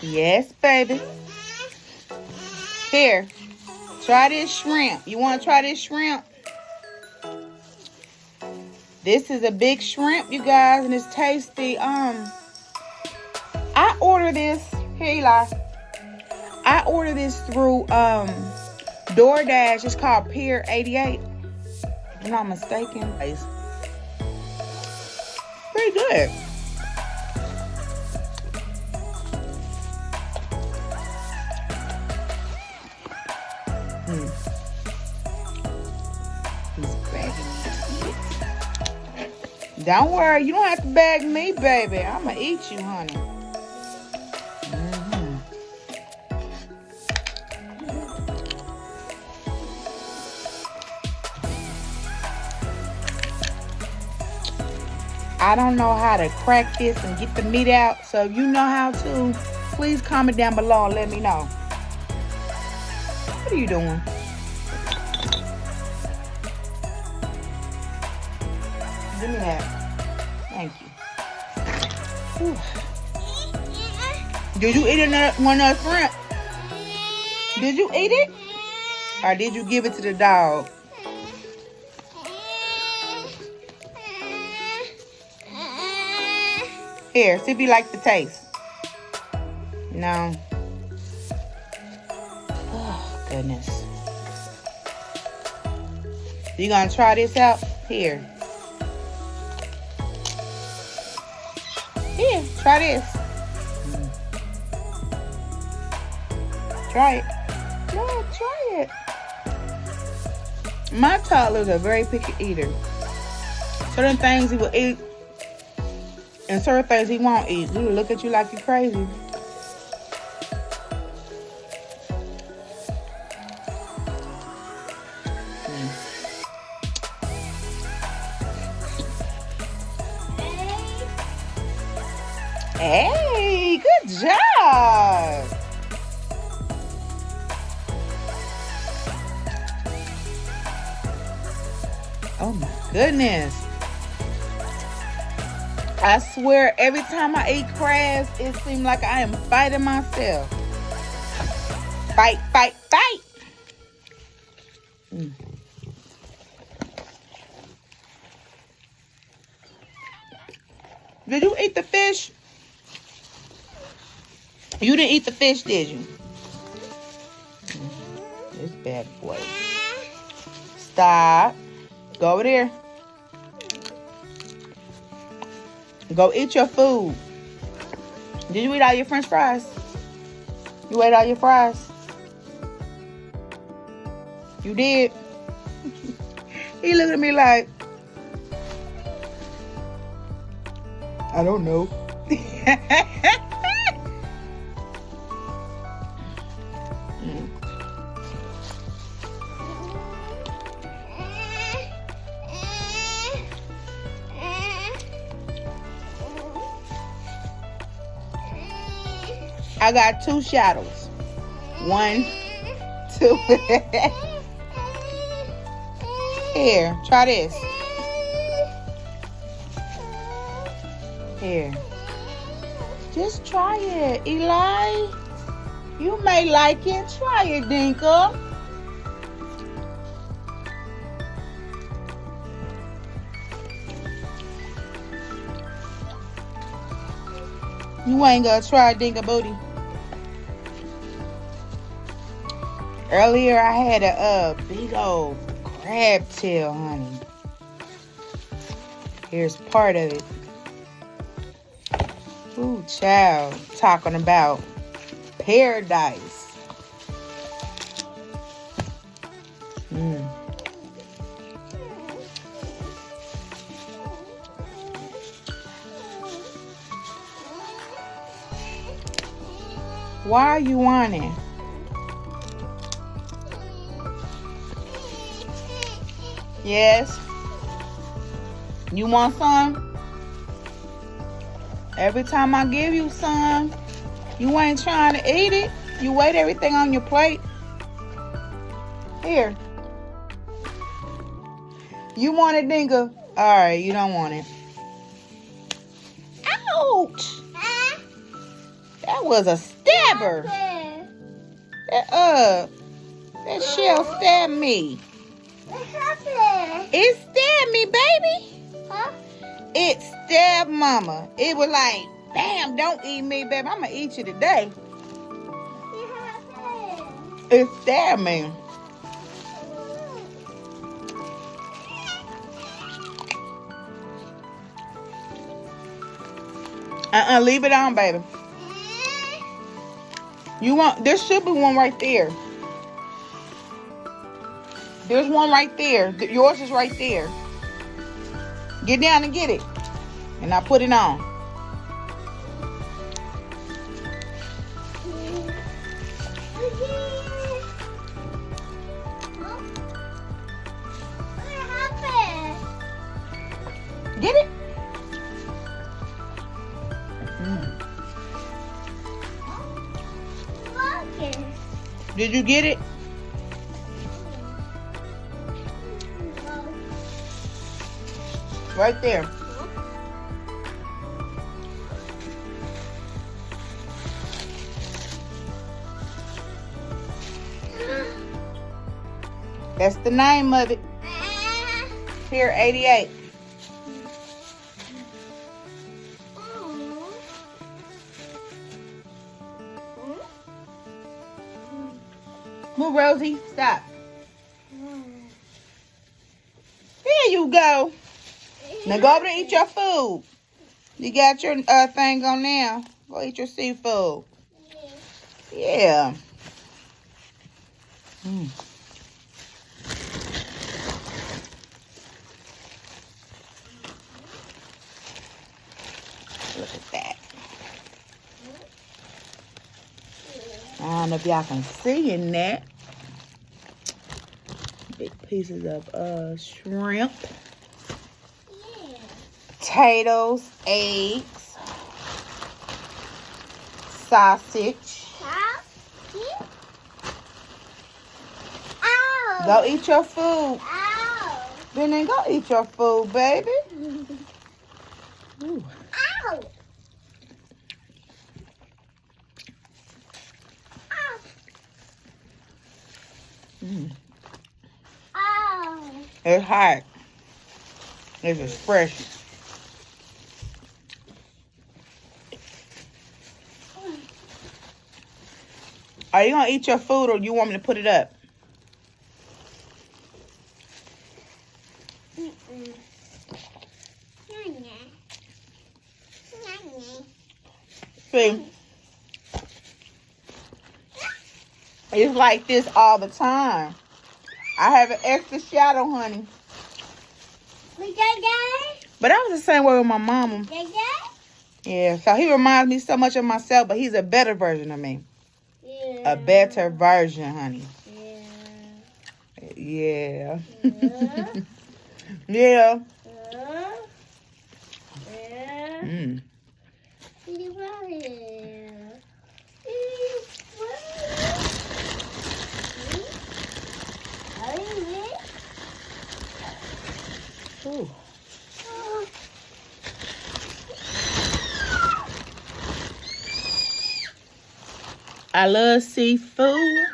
Yes, baby. Here, try this shrimp. You want to try this shrimp? This is a big shrimp, you guys, and it's tasty. I ordered this. Here, Eli. I ordered this through DoorDash. It's called Pier88. If I'm not mistaken. It's pretty good. He's begging me to eat. Don't worry, you don't have to beg me, baby. I'm gonna eat you, honey. I don't know how to crack this and get the meat out, so if you know how to, please comment down below and let me know. What are you doing? Give me that. Thank you. Whew. Did you eat one of the shrimp? Did you eat it? Or did you give it to the dog? Here, see if you like the taste. No. Oh, goodness. You gonna try this out? Here. Here, try this. Try it. Yeah, try it. My toddler's a very picky eater. Certain things he will eat, and certain things he won't eat. He will look at you like you're crazy. Hey, good job. Oh my goodness. I swear, every time I eat crabs, it seems like I am fighting myself. Fight, fight, fight. Did you eat the fish? You didn't eat the fish, did you? This bad boy. Stop. Go over there. Go eat your food. Did you eat all your french fries? You ate all your fries? You did? He looked at me like, I don't know. I got 2 shadows. 1, 2. Here, try this. Here. Just try it, Eli. You may like it. Try it, Dinka. You ain't gonna try Dinka booty. Earlier, I had a big old crab tail, honey. Here's part of it. Ooh, child. Talking about paradise. Why are you wanting? Yes. You want some? Every time I give you some, you ain't trying to eat it. You wait everything on your plate. Here. You want it, Dinka? Alright, you don't want it. Ouch! That was a stabber. That shell stabbed me. What happened? It stabbed me, baby. Huh? It stabbed mama. It was like, damn, don't eat me, baby. I'm going to eat you today. What happened? It stabbed me. Leave it on, baby. You want, there should be one right there. There's one right there. Yours is right there. Get down and get it. And I put it on. What happened? Get it. Did you get it? Right there. That's the name of it. Pier 88. Move, Rosie. Stop. There you go. Now go over there and eat your food. You got your thing on now. Go eat your seafood. Yeah. Look at that. I don't know if y'all can see in that. Big pieces of shrimp. Potatoes, eggs, sausage. Go eat your food. Then go eat your food, baby. Ooh. It's hot. It's expression. Are you gonna eat your food or you want me to put it up? See, it's like this all the time. I have an extra shadow, honey. But I was the same way with my mama. Yeah, so he reminds me so much of myself, but he's a better version of me. Yeah. A better version, honey. Yeah. Yeah. Yeah. Mm. Ooh. I love seafood.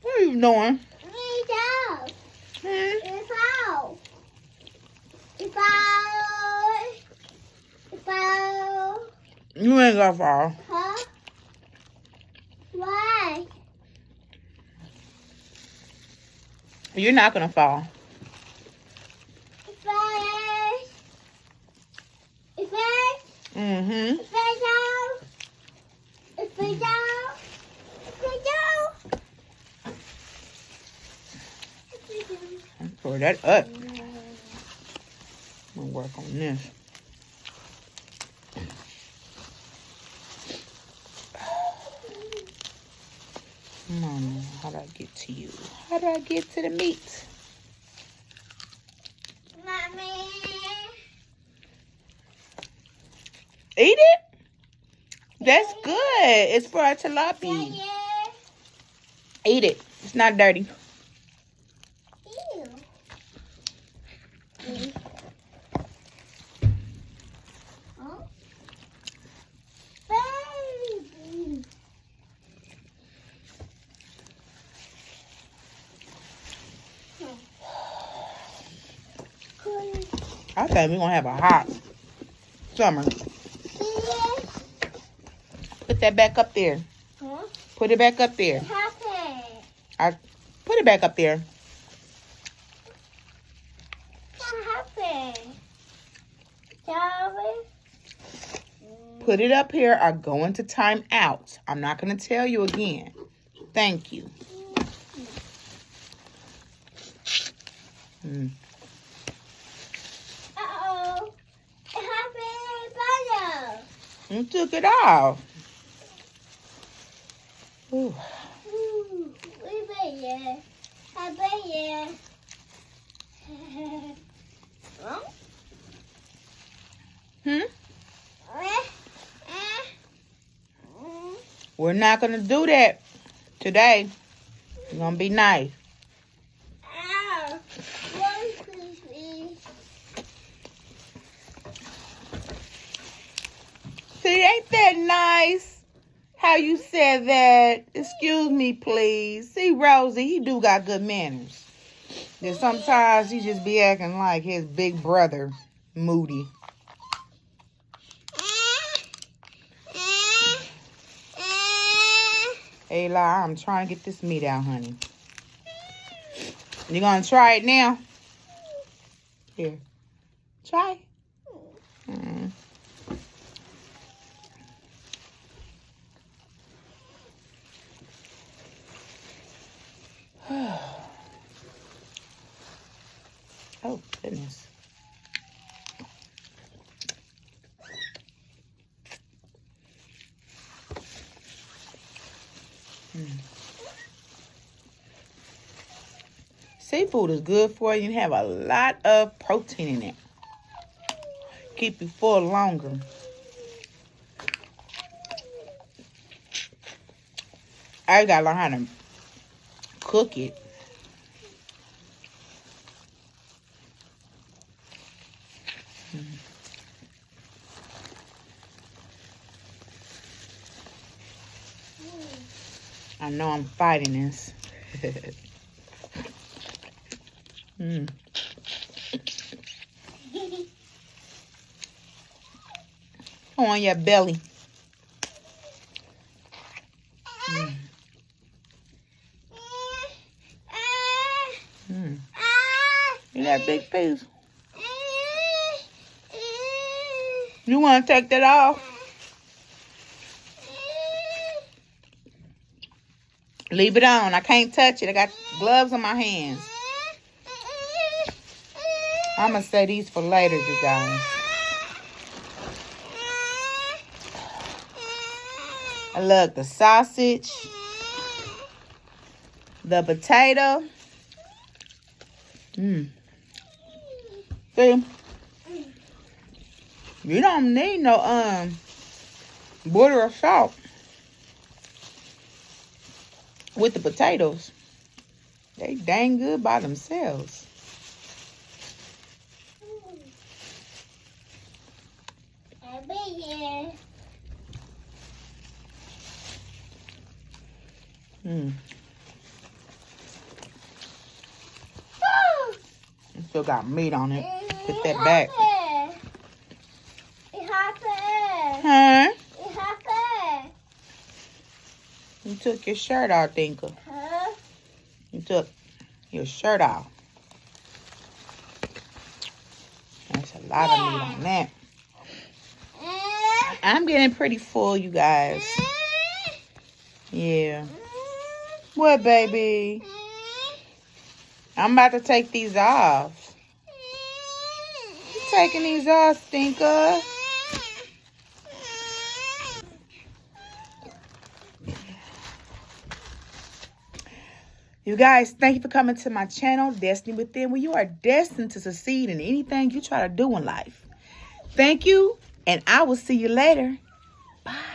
What are you doing? You ain't gonna fall. Huh? Why? You're not gonna fall. Mm-hmm. Pour that up. I'm gonna work on this. do I get to you? How do I get to the meat? Mommy. Eat it. That's good. It's for our tilapia. Yeah. Eat it. It's not dirty. Ew. Oh. Baby. I think we're going to have a hot summer. Put that back up there. Huh? Put it back up there. What Put it back up there. happened? Sorry. Put it up here or go into time out. I'm not going to tell you again. Thank you. Uh-oh. It happened. You took it off. Ooh. We're not going to do that today. We're going to be nice. See, ain't that nice? How you said that? Excuse me, please. See, Rosie, he do got good manners. Then sometimes he just be acting like his big brother, Moody. Hey, La, I'm trying to get this meat out, honey. You gonna try it now? Here. Try. Oh, goodness. Seafood is good for you and have a lot of protein in it. Keep you full longer. I gotta learn how to cook it. I know I'm fighting this. On your belly. You got a big piece. You want to take that off? Leave it on. I can't touch it. I got gloves on my hands. I'm going to say these for later, you guys. Look, the sausage, the potato. See? You don't need no butter or salt with the potatoes. They dang good by themselves. Still got meat on it. Put that back. It happened. Huh? It happened. You took your shirt off, Dinka. Huh? You took your shirt off. That's a lot of meat on that. I'm getting pretty full, you guys. Yeah. What, baby? I'm about to take these off. You taking these off, Stinker? You guys, thank you for coming to my channel, Destiny Within, where you are destined to succeed in anything you try to do in life. Thank you, and I will see you later. Bye.